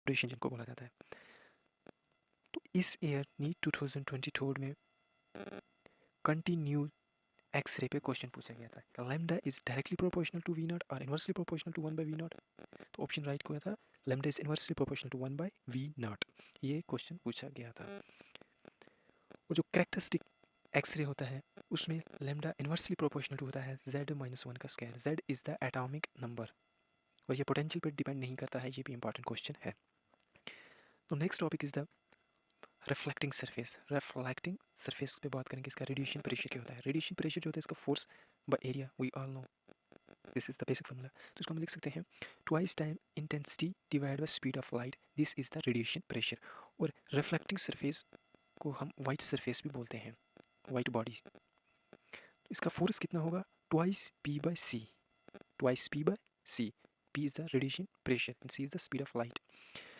Radiation जिनको बोला जाता है। तो इस ईयर नीट 2022 में कंटिन्यू एक्सरे पे क्वेश्चन पूछा गया था, lambda is directly proportional to V naught और inversely proportional to 1 by V naught. तो ऑप्शन राइट को था lambda is inversely proportional to 1 by V naught, ये क्वेश्चन पूछा गया था। वो जो कैरेक्टरिस्टिक एक्सरे होता है उसमें लैम्डा इनवर्सली प्रोपोर्शनल टू होता है z-1 का square. z is the atomic number और ये पोटेंशियल पर डिपेंड नहीं करता है, ये भी इंपॉर्टेंट क्वेश्चन है। तो next topic is the reflecting surface. Reflecting surface पे बात करेंगे, इसका रेडिएशन प्रेशर क्या होता है। रेडिएशन प्रेशर जो होता है इसका force by area, we all know this is the basic formula. तो इसको हम लिख सकते हैं twice time intensity divide by speed of light, this is the radiation pressure. और रिफ्लेक्टिंग सरफेस को हम वाइट सरफेस भी बोलते हैं, वाइट बॉडी। तो इसका फोर्स कितना होगा, twice P by C, twice P by C. P is the radiation pressure and C is the speed of light.